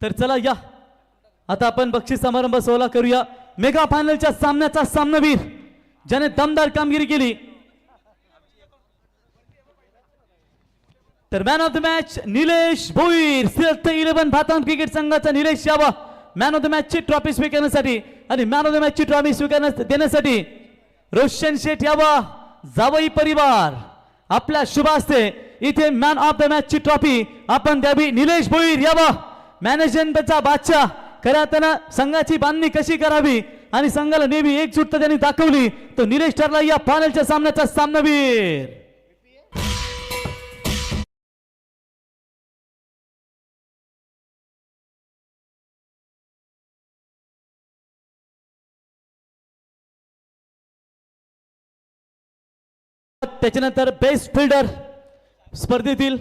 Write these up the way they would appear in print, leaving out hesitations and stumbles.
तर चला या आता आपण बक्षीस समारंभ सोहळा करूया। मेगा फायनलच्या सामन्याचा सामनावीर ज्याने दमदार कामगिरी केली तर man of the match Nilesh Bhoir, select 11 Bhatan cricket संघाचा निलेश यावा मॅन ऑफ द मॅच ची ट्रॉफी स्वीकारण्यासाठी आणि मॅन ऑफ द मॅच ची ट्रॉफी देण्यासाठी रोशन शेठ यावा जावई परिवार आपल्या शुभ हस्ते इथे मॅन ऑफ द मॅच ची ट्रॉफी आपण द्यावी। निलेश भोईर यावा मॅनेजमेंटचा बादशाह, खऱ्या त्यानं संघाची बांधणी कशी करावी आणि संघाला नेहमी एकजुटता त्यांनी दाखवली तो निलेश ठरला या फायनलच्या सामन्याचा सामनावीर। त्याच्यानंतर बेस्ट फिल्डर स्पर्धेतील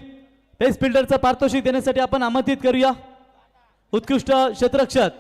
बेस्ट फिल्डरचा पारितोषिक देण्यासाठी आपण आमंत्रित करूया उत्कृष्ट क्षेत्ररक्षक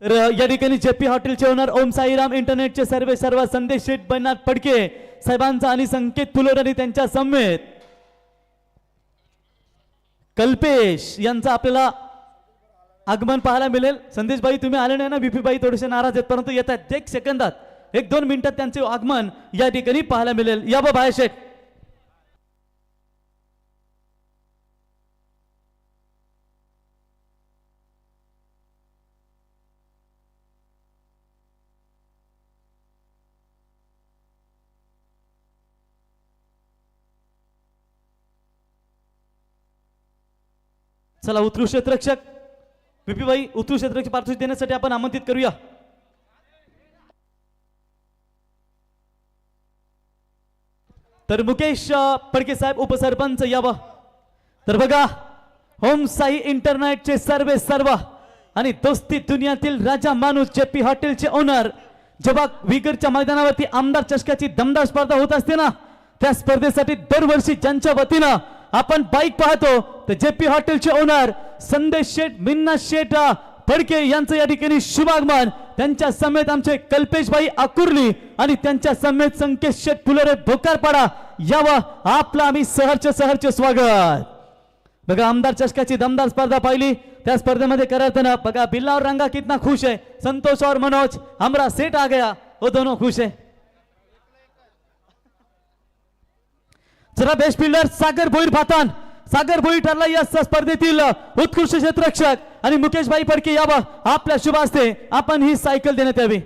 तर या ठिकाणी जेपी हॉटेलचे ओनर ओम साईराम इंटरनेटचे सर्व संदेश शेठ बैनाथ फडके साहेबांचा आणि संकेत फुलोर त्यांच्या समेत कल्पेश यांचा आपल्याला आगमन पाहायला मिळेल। संदेश भाई तुम्ही आले नाही ना, बीपी भाई थोडेसे नाराज आहेत परंतु येत आहेत 1 सेकंदात 1-2 मिनिटात त्यांचे आगमन या ठिकाणी पाहायला मिळेल। या बाबा शेठ चला उत्कृष्ट क्षेत्ररक्षक बीपी भाई उत्कृष्ट क्षेत्ररक्षक पारितोषिक देण्यासाठी आपण आमंत्रित करूया। तर मुकेश फडके साहेब उपसरपंच यावं। तर बघा होम साई इंटरनेटचे सर्व आणि दोस्ती दुनियातील राजा माणूस जेपी हॉटेलचे ओनर जेव्हा विगरच्या मैदानावरती आमदार चषकाची दमदार स्पर्धा होत असते ना त्या स्पर्धेसाठी दरवर्षी ज्यांच्या वतीनं आपण बाईक पाहतो तर जेपी हॉटेलचे ओनर संदेश शेठ मिन्ना शेठ फडके यांचं या ठिकाणी शुभागमन, त्यांच्या समेत आमचे कल्पेश भाई आकुर्ली आणि त्यांच्या समेत संकेत शेठ फुलोरे भोकारपाडा यावं आपलं आम्ही सहर्ष स्वागत। बघा आमदार चषकाची दमदार स्पर्धा पाहिली त्या स्पर्धेमध्ये करताना बघा बिल्ला और रंगा कितना खुश है, संतोष और मनोज हमरा सेट आ गया वो दोनों खुश है। जरा बेस्ट फिल्डर सागर भोईर भातान, सागर भोईर ठरला या स्पर्धेतील उत्कृष्ट क्षेत्ररक्षक आणि मुकेश भाई फडके यावं आपल्या शुभ हस्ते आपण ही सायकल देण्यात यावी।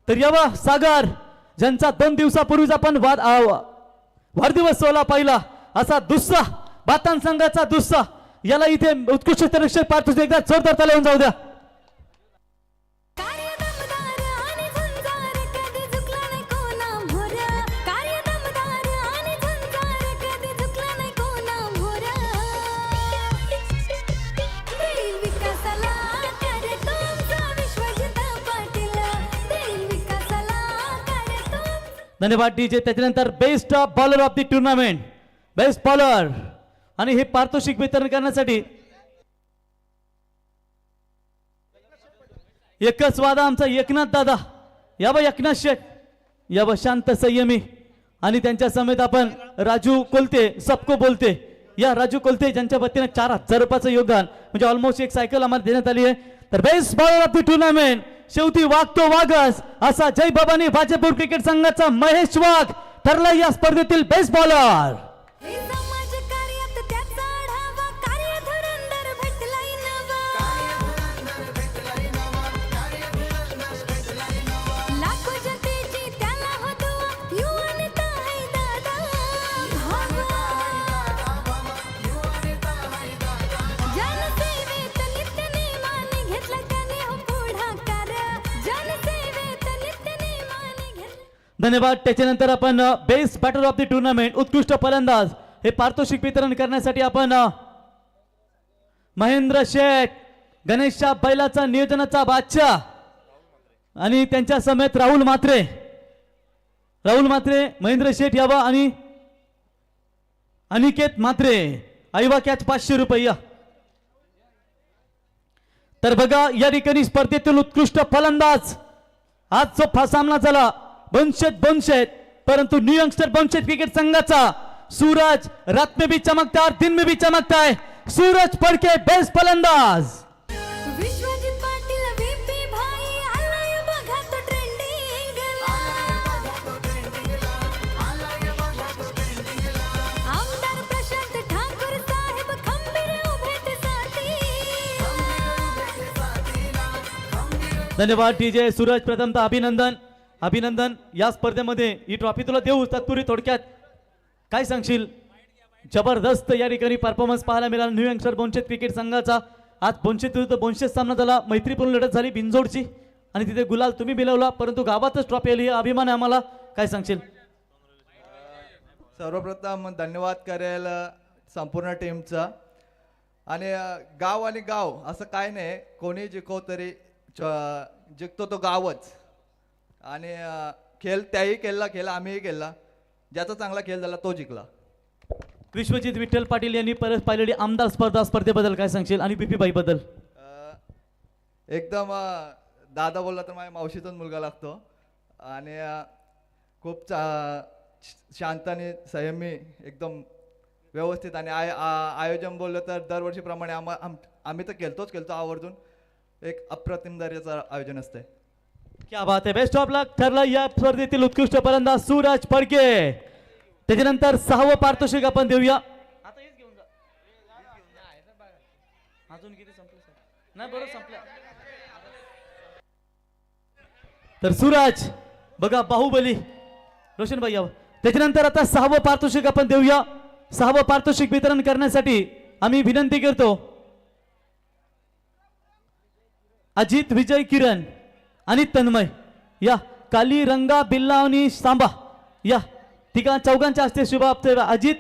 तर यावं सागर ज्यांचा 2 दिवसापूर्वीच आपण वाढदिवस सोहळा पाहिला असा दुस्सा बातान संघाचा दुस्सा याला इथे उत्कृष्ट क्षेत्ररक्षक पारितोषिक एकदा जोरदार ताली होऊन जाऊ द्या। धन्यवाद डीजे। त्याच्यानंतर best bowler of the tournament best bowler आणि हे पारितोषिक वितरण करण्यासाठी एकच वादा आमचा एकनाथ दादा यावं, एकनाथ शेठ यावं शांत संयमी आणि त्यांच्या समेत आपण राजू कोलते सबको बोलते या राजू कोलते ज्यांच्या वतीने 4000 रुपयाचं योगदान म्हणजे ऑलमोस्ट एक सायकल आम्हाला देण्यात आली आहे। तर best bowler of the tournament शेवटी वागतो वागस असा जय बाबानी भाजपूर क्रिकेट संघाचा महेश वाघ ठरला या स्पर्धेतील बेस्ट बॉलर। धन्यवाद। त्याच्यानंतर आपण best batter of the tournament उत्कृष्ट फलंदाज हे पारितोषिक वितरण करण्यासाठी आपण महेंद्र शेठ गणेशच्या बैलाचा नियोजनाचा बादशाह आणि त्यांच्या समेत राहुल म्हात्रे महेंद्र शेठ यावा आणि अनिकेत म्हात्रे आईवा कॅच 500 रुपये. तर बघा या ठिकाणी स्पर्धेतील उत्कृष्ट फलंदाज आज जो सामना झाला बनशेत परंतु न्यू यंगस्टर बनशेत क्रिकेट संघाचा सूरज रात में भी चमकता है और दिन में भी चमकता है. सूरज फडके बेस्ट फलंदाज. विश्वजित पाटील VP भाई आलाय बघा तो ट्रेंडिंग आमदार प्रशांत ठाकूर साहेब खंबीर उभे ते साथी. धन्यवाद डीजे सूरज. प्रथमतः अभिनंदन या स्पर्धेमध्ये ही ट्रॉफी तुला देऊ. तत्पूर्वी थोडक्यात काय सांगशील? जबरदस्त या ठिकाणी परफॉर्मन्स पाहायला मिळाला न्यू यंगस्टर बोनशेत क्रिकेट संघाचा. आज बोनशेत विरुद्ध बोनशेत सामना झाला. मैत्रीपूर्ण लढत झाली बिनजोडची आणि तिथे गुलाल तुम्ही मिळवला परंतु गावातच ट्रॉफी आली. अभिमान आहे आम्हाला. काय सांगशील? सर्वप्रथम धन्यवाद करेल संपूर्ण टीमचा. आणि गाव असं काय नाही, कोणी जिंकव तरी जिंकतो तो गावच. आणि खेळ त्याही खेळ आम्हीही खेळला. ज्याचा चांगला खेळ झाला तो जिंकला. विश्वजित विठ्ठल पाटील यांनी परत पाहिलेली आमदार स्पर्धेबद्दल काय सांगशील आणि बीपी बद्दल? एकदम दादा बोलला तर माझ्या मावशीचाच मुलगा लागतो आणि खूप शांत आणि संयमी एकदम व्यवस्थित. आणि आयोजन बोललं तर दरवर्षीप्रमाणे आम्ही तर खेळतो आवर्जून. एक अप्रतिम दर्जाचं आयोजन असतंय. क्या बात आहे. बेस्ट ऑफ लक. ठरला या स्पर्धेतील उत्कृष्ट फलंदाज सूरज फडके. त्याच्यानंतर 6वं पारितोषिक आपण देऊया. आता हेच घेऊन जा. अजून किती संपलं? नाही बरोबर संपलं. तर सूरज बघा बाहुबली रोशन भाई यावं. त्याच्यानंतर आता 6वं पारितोषिक आपण देऊया. 6वं पारितोषिक वितरण करण्यासाठी आम्ही विनंती करतो अजित विजय किरण आणि तन्मय या काली रंगा बिल्ला आणि सांबा या चौघांच्या हस्ते शुभ अजित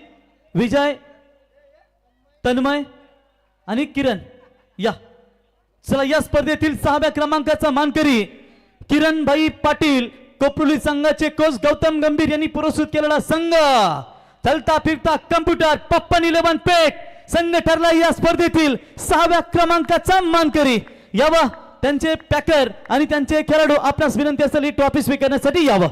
विजय तन्मय आणि किरण या. चला या स्पर्धेतील 6व्या क्रमांकाचा मानकरी किरणभाई पाटील कोपरुली संघाचे कोच गौतम गंभीर यांनी पुरस्कृत केलेला संघ चलता फिरता कम्प्युटर पप्पन 11 पेठ संघ ठरला या स्पर्धेतील 6व्या क्रमांकाचा मानकरी. यावा त्यांचे पॅकर आणि त्यांचे खेळाडू आपणास विनंती असेल ही ट्रॉफी स्वीकारण्यासाठी यावं.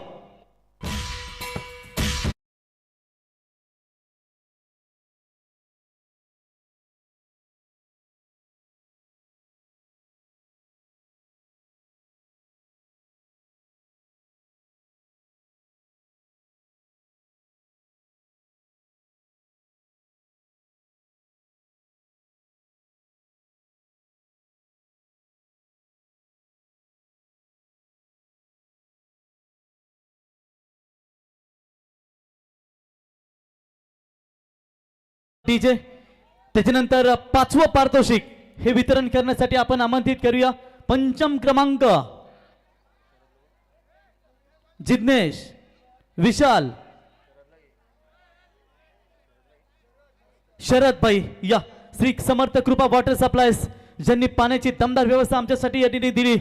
डीजे. त्याच्यानंतर 5वं पारितोषिक हे वितरण करण्यासाठी आपण आमंत्रित करूया पंचम क्रमांक जिग्नेश विशाल शरद भाई या श्री समर्थ कृपा वॉटर सप्लायज ज्यांनी पाण्याची दमदार व्यवस्था आमच्यासाठी या ठिकाणी दिली.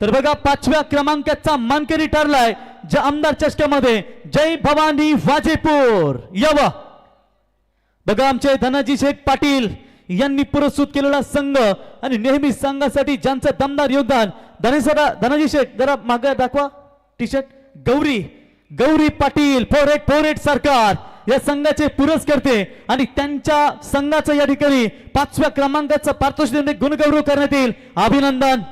तर बघा 5व्या क्रमांकाचा मानकरी ठरलाय ज्या आमदार चषकामध्ये जय भवानी वाजेपूर यावा. बघा आमचे धनाजी शेठ पाटील यांनी पुरस्कृत केलेला संघ आणि नेहमी संघासाठी ज्यांचं दमदार योगदान. धनाजी शेठ जरा मागे दाखवा टी शर्ट. गौरी पाटील फोरेट सरकार या संघाचे पुरस्कर्ते आणि त्यांच्या संघाचं या ठिकाणी 5व्या क्रमांकाचा पारितोषिक गुणगौरव करण्यात येईल. अभिनंदन.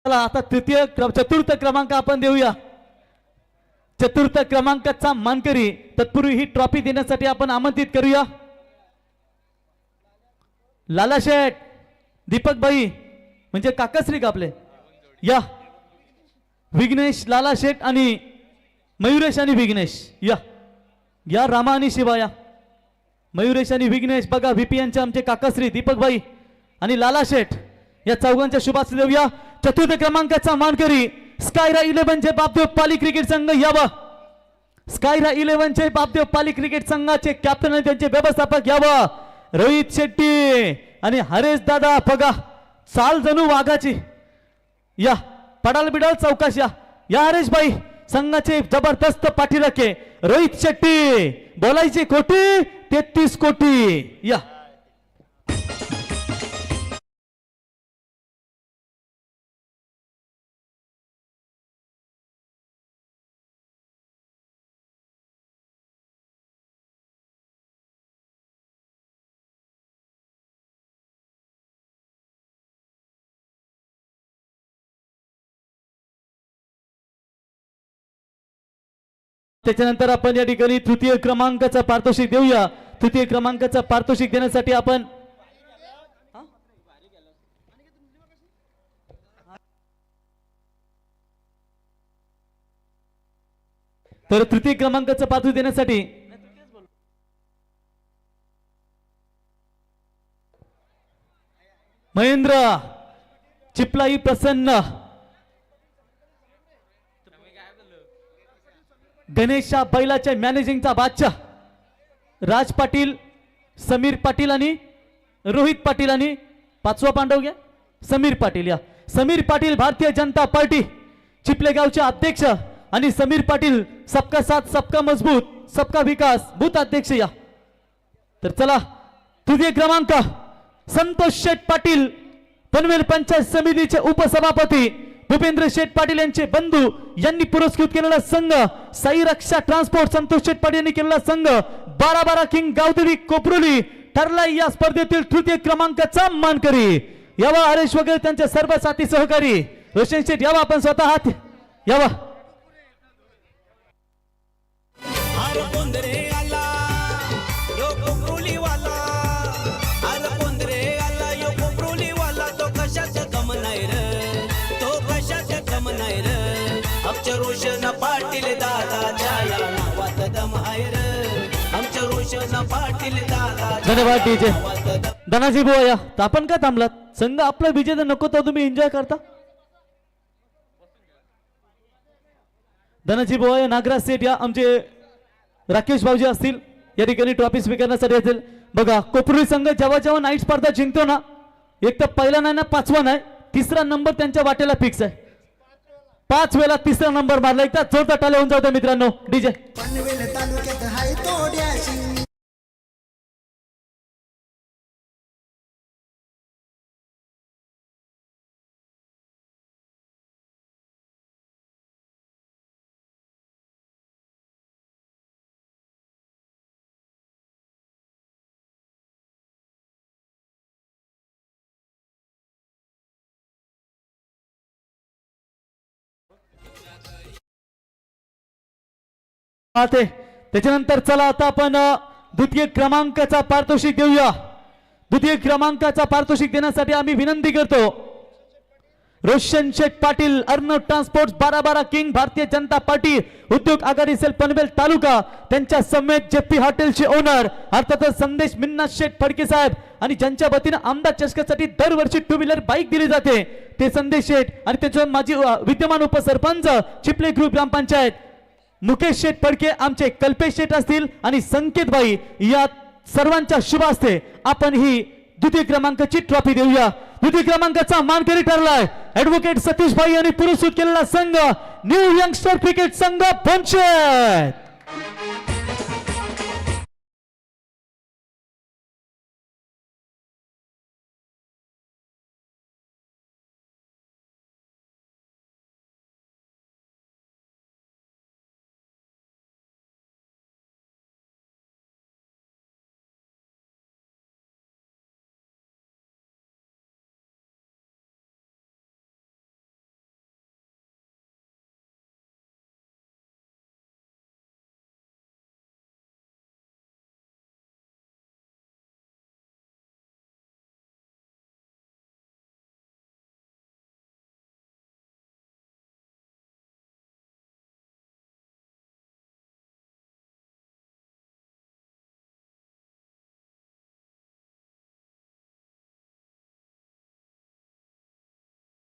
आता चतुर्थ क्रमांक आपण देऊया. चतुर्थ क्रमांकाचा मानकरी तत्पूर्वी ही ट्रॉफी देण्यासाठी आपण आमंत्रित करूया लाला शेठ दीपक भाई म्हणजे काकाश्री का आपले या विघ्नेश लाला शेठ आणि मयुरेश आणि विघ्नेश या रामा आणि शिवा या. मयुरेश आणि विघ्नेश बघा व्हीपीएनचे आमचे काकाश्री दीपकभाई आणि लाला शेठ या चौघांच्या शुभास देऊया. चतुर्थ क्रमांकाचा मानकरी स्कायरा 11 चे बापदेव पाली क्रिकेट संघ यावा. स्कायरा 11 चे बापदेव पाली क्रिकेट संघाचे कॅप्टन आणि त्यांचे व्यवस्थापक यावा. रोहित शेट्टी आणि हरेश दादा बघा चाल जणू वाघाची. या पडाल बिडाल चौकाश या हरेश भाई संघाचे जबरदस्त पाठीराखे. रोहित शेट्टी बोलायचे कोटी 33 कोटी. या त्याच्यानंतर आपण या ठिकाणी तृतीय क्रमांकाचा पारितोषिक देऊया. तृतीय क्रमांकाचा पारितोषिक देण्यासाठी आपण तर तृतीय क्रमांकाचा पारितोषिक देण्यासाठी महेंद्र चिपलाई प्रसन्न गणेशा बैलाच्या मॅनेजिंगचा बादशाह राज पाटील समीर पाटील आणि रोहित पाटील आणि पाचवा पांडव घ्या समीर पाटील. या समीर पाटील भारतीय जनता पार्टी चिपले गावचे अध्यक्ष आणि समीर पाटील सबका साथ सबका मजबूत सबका विकास बूथ अध्यक्ष. या तर चला तृतीय क्रमांक संतोष शेठ पाटील पनवेल पंचायत समितीचे उपसभापती भूपेंद्र शेठ पाटील यांचे बंधू यांनी पुरस्कृत केलेला संघ साई रक्षा ट्रान्सपोर्ट संतोष शेठ पाटील यांनी केलेला संघ 12-12 किंग गावदेवी कोपरोली ठरला या स्पर्धेतील तृतीय क्रमांकाचा मानकरी. यावा हरेश वगैरे त्यांचे सर्व साथी सहकारी. रोशन शेठ यावा आपण स्वतः हात यावा. आमच्या रोशन पाटील दादाच्या या नावात दम आहे रे. आमच्या रोशन पाटील दादाच्या धन्यवाद डीजे धनाजी बुवा. या तर आपण काय थांबलात संघ आपला विजय तर नको तर तुम्ही एन्जॉय करता. धनाजी बुवा या नागराज सेठ या आमचे राकेश भाऊजी असतील या ठिकाणी ट्रॉफी स्वीकारण्यासाठी असेल. बघा कोपरुली संघ जेव्हा जेव्हा नाईट स्पर्धा जिंकतो ना एक तर पहिला नाही ना पाचवा नाही तिसरा नंबर त्यांच्या वाटेला फिक्स आहे. 5 वेळा तिसरा नंबर मारला. एकदा जोरदार टाळ्या होऊन जाऊ मित्रांनो. डीजे पनवेल तालुक्यात हाय तोड्याशी त्याच्यानंतर चला आता आपण द्वितीय क्रमांकाचा पारितोषिक देऊया. द्वितीय क्रमांकाचा पारितोषिक देण्यासाठी आम्ही विनंती करतो रोशन शेठ Patil Arnav transport 12-12 king Bharatiya Janata party उद्योग आघाडी सेल पनवेल तालुका त्यांच्या समेत जेपी हॉटेलचे ओनर अर्थातच संदेश मिन्ना शेठ फडके साहेब आणि ज्यांच्या वतीने आमदार चषकासाठी दरवर्षी 2 व्हीलर बाईक दिली जाते ते संदेश शेठ आणि त्याच्या माजी विद्यमान उपसरपंच चिपले ग्रुप ग्रामपंचायत मुकेश शेठ फडके आमचे कल्पेश शेठ असतील आणि संकेतबाई या सर्वांच्या शुभ हस्ते आपण ही द्वितीय क्रमांकाची ट्रॉफी देऊया. द्वितीय क्रमांकाचा मानकरी ठरलाय ऍडव्होकेट सतीश भाई यांनी पुरस्कृत केलेला संघ न्यू यंगस्टर क्रिकेट संघ पंचायत.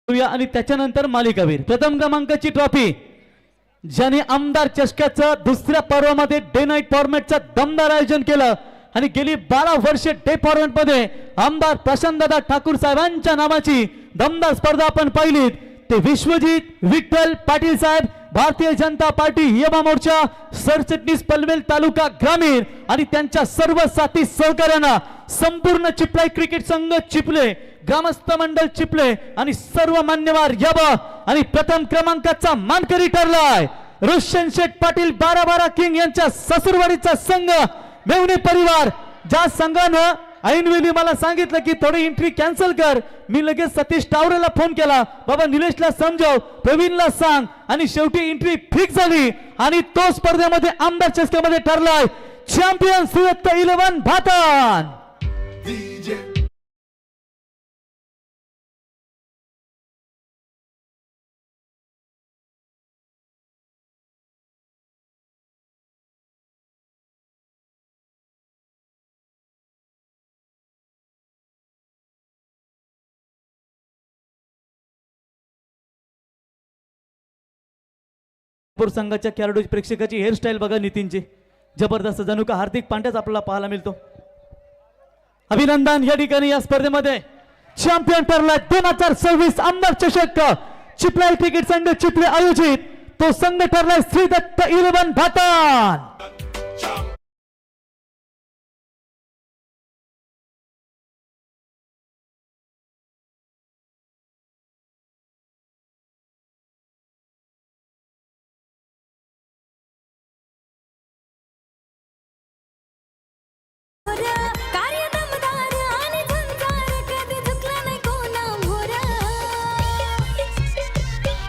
आणि त्याच्यानंतर मालिकावीर. प्रथम क्रमांकाची ट्रॉफी ज्याने आमदार चषकाचं दुसऱ्या पर्वामध्ये डे नाईट फॉर्मॅटचं दमदार आयोजन केलं आणि गेली 12 वर्षे डे फॉर्मॅट मध्ये आमदार प्रशांतदादा ठाकूर साहेबांच्या नावाची दमदार स्पर्धा आपण पाहिलीत. ते विश्वजित विठ्ठल पाटील साहेब, भारतीय जनता पार्टी युवा मोर्चा सरचिटणीस पनवेल तालुका ग्रामीण आणि त्यांच्या सर्व साथी सहकार्यांना, संपूर्ण चिपळाई क्रिकेट संघ चिपले, ग्रामस्थ मंडळ चिपले आणि सर्व मान्यवर यावं. आणि प्रथम क्रमांकाचा मानकरी ठरलाय रोशन शेठ पाटील 12-12 किंग यांच्या ससुरवाडीचा संघ मेवणे परिवार. ज्या संघानं ऐनवेळी मला सांगितलं की थोडी एंट्री कॅन्सल कर, मी लगेच सतीश टावरेला फोन केला, बाबा निलेशला समजाव, प्रवीणला सांग, आणि शेवटी एंट्री फिक्स झाली आणि तो स्पर्धेमध्ये आमदार चषकामध्ये ठरलाय चॅम्पियन सुरत 11 भातान. संघाच्या खेळाडू प्रेक्षकाची हेअरस्टाईल बघा नितीनची, जबरदस्त, जणू का हार्दिक पांड्याच आपल्याला पाहायला मिळतो. अभिनंदन. या ठिकाणी या स्पर्धेमध्ये चॅम्पियन ठरला 2026 आमदार चषक चिपळाई क्रिकेट संघ चिपळे आयोजित. तो संघ ठरला श्री दत्त 11 भातान. कार्य दमदार आणि झंजार कधी झुकला नाही कोणावर.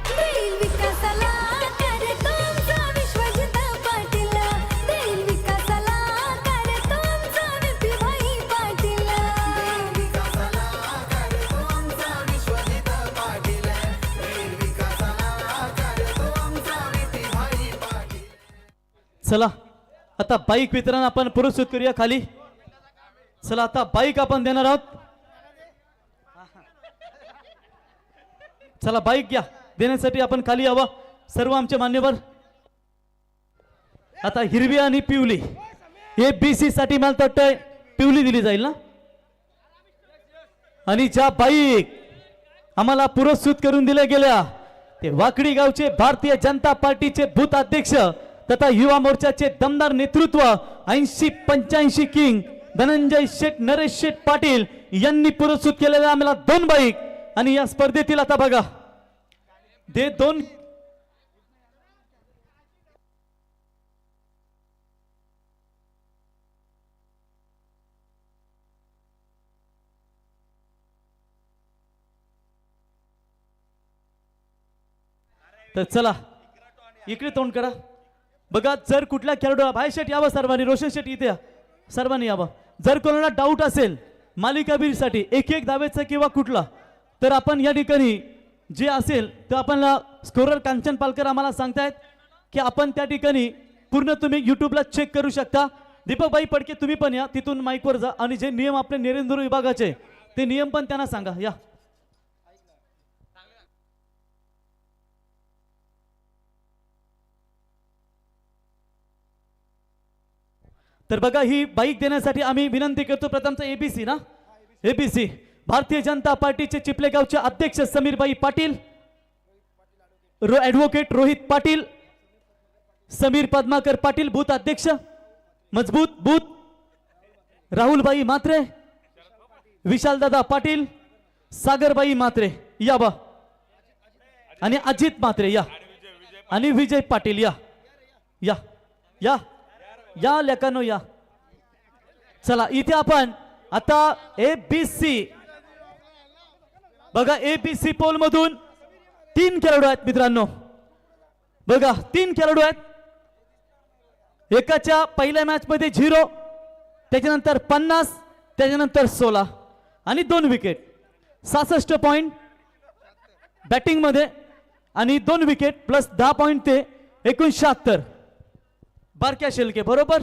देईल विकासाला करतो आमचा विश्वजित पाटील, देईल विकासाला करतो आमचा विपीभाई पाटील, देईल विकासाला करतो आमचा विश्वजित पाटील, देईल विकासाला करतो आमचा विपीभाई पाटील. चला आता बाईक वितरण आपण पुरस्कृत करूया खाली. चला आता बाईक आपण देणार आहोत. चला बाईक घ्या, देण्यासाठी आपण खाली यावं सर्व आमचे मान्यवर. आता हिरवी आणि पिवली ABC साठी मला वाटतंय पिवली दिली जाईल ना. आणि ज्या बाईक आम्हाला पुरस्कृत करून दिल्या गेल्या ते वाकडी गावचे भारतीय जनता पार्टीचे बूथ अध्यक्ष तथा युवा मोर्चाचे दमदार नेतृत्व 80-85 किंग धनंजय शेठ नरेश शेठ पाटील यांनी पुरस्कृत केलेल्या आम्हाला 2 बाईक. आणि या स्पर्धेतील आता बघा दे 2 तर चला इकडे तोंड करा. बघा जर कुठल्या खेळाडूला भाई शेठ यावं सर्वांनी, रोशन शेठ इथे या, सर्वांनी यावं. जर कोणाला डाऊट असेल मालिकावीरसाठी एक दावेचा किंवा कुठला, तर आपण या ठिकाणी जे असेल तर आपण स्कोरर कांचन पालकर आम्हाला सांगतायत की आपण त्या ठिकाणी पूर्ण तुम्ही यूट्यूबला चेक करू शकता. दीपकबाई पडके तुम्ही पण या, तिथून माईकवर जा आणि जे नियम आपले नरेंद्र विभागाचे ते नियम पण त्यांना सांगा. या तर बघा ही बाईक देण्यासाठी आम्ही विनंती करतो. प्रथमचा ABC ना, ABC भारतीय जनता पार्टीचे चिपले गावचे अध्यक्ष समीरबाई पाटील, ॲडव्होकेट रोहित पाटील, समीर पद्माकर पाटील बूथ अध्यक्ष, मजबूत बूथ राहुलबाई मात्रे, विशालदादा पाटील, सागरबाई मात्रे या बा, आणि अजित मात्रे या, आणि विजय पाटील या या या या लेकानो या. चला इथे आपण आता ABC बघा, ABC पोल मधून 3 खेळाडू आहेत मित्रांनो. बघा 3 खेळाडू आहेत. एकाच्या पहिल्या मॅच मध्ये 0, त्याच्यानंतर 50, त्याच्यानंतर 16 आणि 2 विकेट, 66 पॉइंट बॅटिंग मध्ये आणि 2 विकेट प्लस 10 पॉइंट ते 79. बारक्या शेलके बरोबर.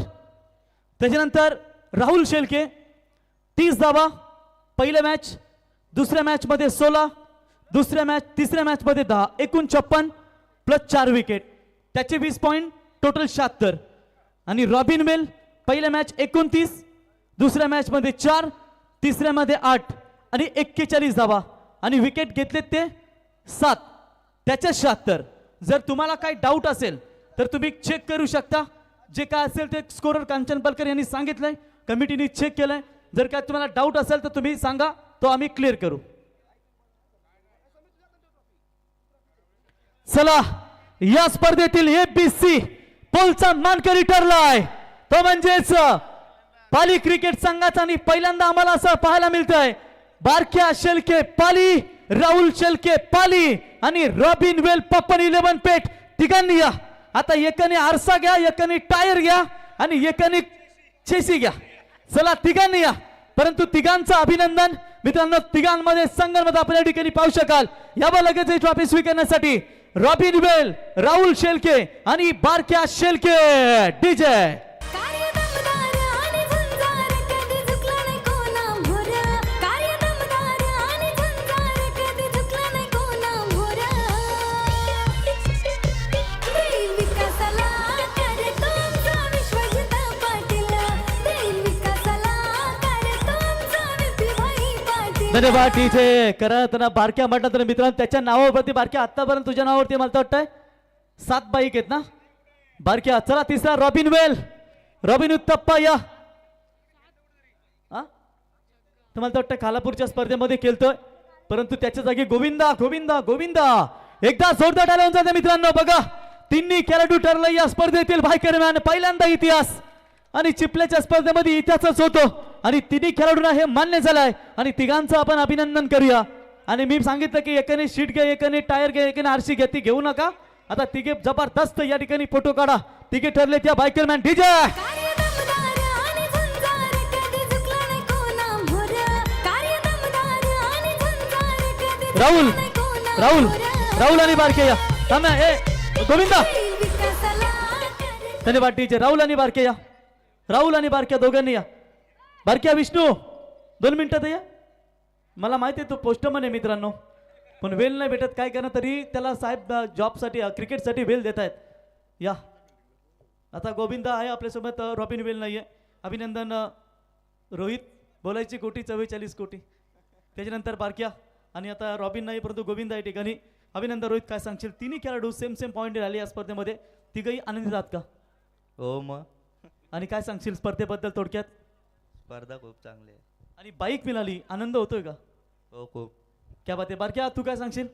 त्याच्यानंतर राहुल शेलके 30 धावा पहिल्या मॅच, दुसऱ्या मॅच मध्ये 16, तिसऱ्या मॅच मध्ये 10, एकूण 56 प्लस 4 विकेट, त्याचे 20 पॉइंट, टोटल 76. आणि रॉबिन वेल पहिल्या मॅच 29, दुसऱ्या मॅच मध्ये 4, तिसऱ्या मध्ये 8 आणि 41 धावा आणि विकेट घेतलेत ते 7, त्याच्या 76. जर तुम्हाला काही डाऊट असेल तर तुम्ही चेक करू शकता. जे काय असेल ते स्कोरर कांचन पालकर यांनी सांगितलंय, कमिटीने चेक केलंय. जर काय तुम्हाला डाऊट असेल तर तुम्ही सांगा, तो आम्ही क्लिअर करू. चला, या स्पर्धेतील एबीसी पोलचा मानकरी ठरलाय तो म्हणजेच पाली क्रिकेट संघाचा. आणि पहिल्यांदा आम्हाला असं पाहायला मिळतंय बारक्या शेलके पाली, राहुल शेलके पाली आणि रॉबिन वेल पप्पन 11 पेठ तिघांनी या. आता एकाने आरसा घ्या, एकाने टायर घ्या आणि एकाने चेसी घ्या. चला तिघांनी या. परंतु तिघांचं अभिनंदन मित्रांनो. तिघांमध्ये संगणमत आपल्या ठिकाणी पाहू शकाल. यावर लगेच ट्रॉफी स्वीकारण्यासाठी रॉबिन वेल, राहुल शेलके आणि बारक्या शेलके. डीजे कार्यदमदार आणि झुंजार कधी झुकला नाही कोणामोर. कार्यदमदार आणि झुंजार कधी झुकला नाही कोणामोर. देईल विकासाला करतो आमचा विश्वजित पाटील. देईल विकासाला करतो आमचा विपीभाई पाटील. धन्यवाद डीजे. करताना बारक्या म्हटलं तर मित्रांनो त्याच्या नावावरती बारक्या आतापर्यंत तुझ्या नावावरती मला तर वाटतंय 7 बाईक आहेत ना बारक्या. चला तिसरा रॉबिन वेल, रॉबिन उत्तप्पा या. तुम्हाला तर वाटतं खालापूरच्या स्पर्धेमध्ये खेळतोय, परंतु त्याच्या जागी गोविंदा गोविंदा गोविंदा. एकदा जोरदार टाळ्या होऊन जाते मित्रांनो. बघा, तिन्ही खेळाडू ठरले या स्पर्धेतील बायकरमॅन. पहिल्यांदा इतिहास आणि चिपल्याच्या स्पर्धेमध्ये इतिहासच होतो आणि तिन्ही खेळाडूंना हे मान्य झालंय आणि तिघांचं आपण अभिनंदन करूया. आणि मी सांगितलं की एकाने शीट घ्या, एकाने टायर घ्या, एकाने आरसी घ्या, ती घेऊ नका. आता तिघे जबरदस्त या ठिकाणी फोटो काढा. तिघे ठरले त्या बायकरमॅन. डीजे कार्यदमदार आणि झुंजार कधी झुकला नाही कोणामोर. कार्यदमदार आणि झुंजार कधी राहुल झुकला नाही कोणामोर. राहुल राहुल आणि बारके या. थांब ना, ए गोविंदा. देईल विकासाला करतो. धन्यवाद डीजे. राहुल आणि बारके या. राहुल आणि बारक्या दोघांनी या. बारक्या विष्णू 2 मिनिटात या. मला माहिती आहे तो पोस्टमन आहे मित्रांनो, पण वेल नाही भेटत. काय करणार तरी त्याला साहेब जॉबसाठी क्रिकेटसाठी वेल देत आहेत. या आता गोविंदा आहे आपल्यासोबत, रॉबिन वेल नाही आहे. अभिनंदन रोहित. बोलायची कोटी 44 कोटी. त्याच्यानंतर बारक्या आणि आता रॉबिन नाही परंतु गोविंदा या ठिकाणी. अभिनंदन रोहित. काय सांगशील? तिन्ही खेळाडू सेम पॉईंट आले या स्पर्धेमध्ये. तिघही आनंदित आहात का? हो मग आणि काय सांगशील स्पर्धेबद्दल थोडक्यात? स्पर्धा खूप चांगली आहे. आणि बाईक मिळाली, आनंद होतोय का? हो खूप. क्या बात आहे. बारक्या तू काय सांगशील?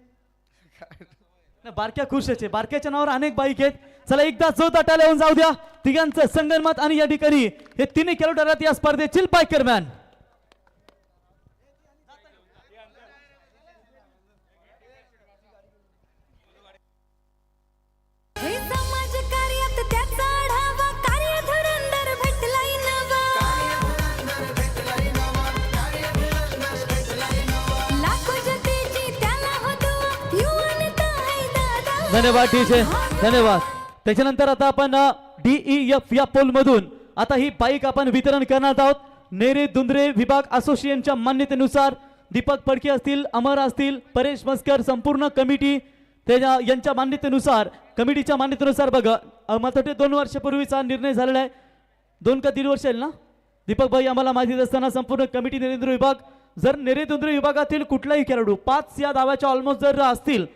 नाही, बारक्या खुश आहे. बारक्याच्या नावावर अनेक बाईक आहेत. चला एकदा जोरदार टाळ्या होऊन जाऊ द्या तिघांचं संगनमत. आणि या ठिकाणी हे तिन्ही खेळाडू ठरतात या स्पर्धेतील बायकरमॅन. हे समाज कार्यात त्याचा आढावा. कार्यधुरंदर भेटलाय नवा. लाखो जतेची त्याला होतो युवनता आहे दादा. धन्यवाद डीजे. धन्यवाद. त्याच्यानंतर आता आपण DEF या पोल मधून आता ही बाईक आपण वितरण करणार आहोत. नेरे दुंद्रे विभाग असोसिएशनच्या मान्यतेनुसार दीपक फडके असतील, अमर असतील, परेश मस्कर, संपूर्ण कमिटी त्याच्या यांच्या मान्यतेनुसार, कमिटीच्या मान्यतेनुसार बघा मला वाटते 2 वर्षापूर्वीचा निर्णय झालेला आहे. 2 का 1.5 वर्ष आहे ना दीपक भाई. आम्हाला माहिती असताना संपूर्ण कमिटी नेरेंद्र विभाग, जर नेरेंद्र विभागातील कुठलाही खेळाडू 5 या दाव्याच्या ऑलमोस्ट जर असतील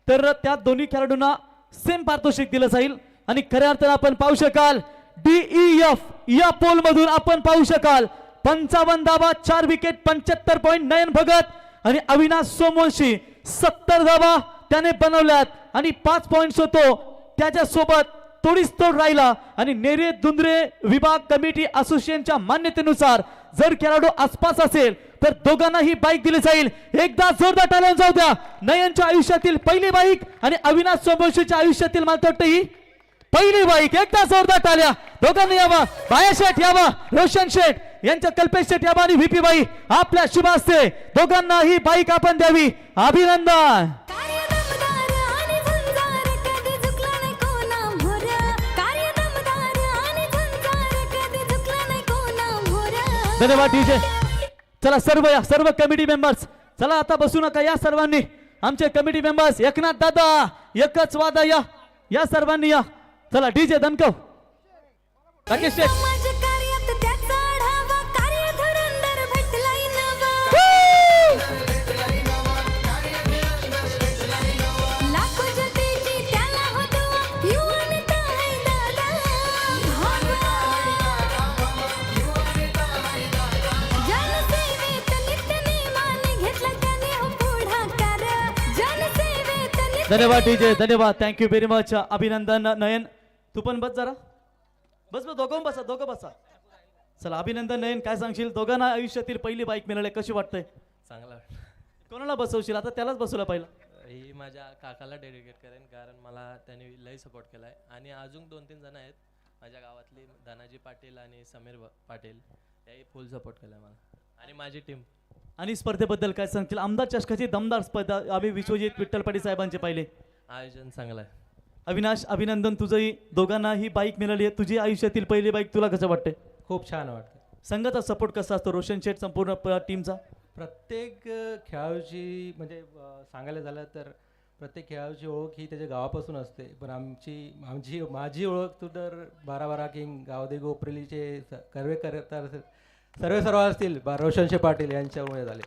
तर त्या दोन्ही खेळाडूंना सेम पारितोषिक दिलं जाईल. आणि खऱ्या अर्थानं आपण पाहू शकाल DEF या पोल मधून आपण पाहू शकाल 55 धावा, 4 विकेट, 75 पॉइंट. नयन भगत आणि अविनाश सोमवंशी 70 धावा त्याने बनवल्यात आणि 5 पॉइंट्स होतो त्याच्यासोबत तोडीस तोड राहिला. आणि नेरे दुंद्रे विभाग कमिटी असोसिएशनच्या मान्यतेनुसार जर खेळाडू आसपास असेल तर दोघांना ही बाईक दिली जाईल. एकदा जोरदार टाळ्या जाऊ द्या. नयनच्या आयुष्यातील पहिली बाईक आणि अविनाश सोमवंशीच्या आयुष्यातील मला वाटतं ही पहिली बाईक. एकदा जोरदार टाळ्या दोघांनी यावा. बाया शेठ यावा, रोशन शेठ यांच्या कल्पेश शेठ यावा आणि VP बाई आपल्या शुभ हस्ते दोघांना ही बाईक आपण द्यावी. अभिनंदन. कार्यदमदार आणि झुंजार कधी झुकला नाही कोणामोर. कार्यदमदार आणि झुंजार कधी झुकला नाही कोणामोर. धन्यवाद डीजे. चला सर्व या सर्व कमिटी मेंबर्स चला आता बसू नका. या सर्वांनी आमचे कमिटी मेंबर्स एकनाथ दादा, एकच वादा या सर्वांनी या. चला डीजे दणकव. राकेश शेठ. समाज कार्यात त्याचा आढावा, कार्य धुरंदर भेटलाय नवा. लाखो जतेची त्याला होतो युवा नेता आहे दादा. जनसेवेत नित्य नेमाने घेतला त्याने हो पुढाकार. जनसेवेत नित्य धन्यवाद डीजे, धन्यवाद, थँक्यू व्हेरी मच. अभिनंदन. नयन तू पण बस जरा, बस दोघं बसा, दोघं बसा. चला अभिनंदन. नयन काय सांगशील? दोघांना आयुष्यातील पहिली बाईक मिळाली, कशी वाटतंय? चांगला वाटलं. कोणाला बसवशील आता? त्यालाच बसवला पहिला. ही माझ्या काकाला डेडिकेट करेन, कारण मला त्यांनी लई सपोर्ट केला आहे. आणि अजून 2-3 जण आहेत माझ्या गावातली, धनाजी पाटील आणि समीर पाटील, त्याही फुल सपोर्ट केला आहे मला, आणि माझी टीम. आणि स्पर्धेबद्दल काय सांगतील? आमदार चषकाची दमदार स्पर्धा आम्ही विश्वजित विठ्ठल पाटील साहेबांचे पाहिले. आयोजन चांगलं आहे. अविनाश अभिनंदन, तुझंही. दोघांना ही बाईक मिळाली आहे, तुझी आयुष्यातील पहिली बाईक. तुला कसं वाटतंय? खूप छान वाटतं. संघाचा सपोर्ट कसा असतो? रोशन शेठ, संपूर्ण टीमचा. प्रत्येक खेळाडूची म्हणजे सांगायला झालं तर प्रत्येक खेळाडूची ओळख ही त्याच्या गावापासून असते, पण माझी ओळख तर 12 किंग गावदे गोपरेलीचे सर्व असतील रोशनशे पाटील यांच्यामुळे झाले.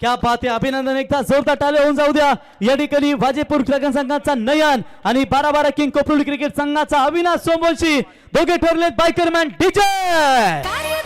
क्या बात आहे. अभिनंदन. एकदा जोरदार टाळ्या होऊन जाऊ द्या. या ठिकाणी वाजेपूर क्रिकेट संघाचा नयन आणि 12 किंग कोपरोली क्रिकेट संघाचा अविनाश सोमवंशी दोघे ठरलेत बायकरमॅन. डीजे कार्य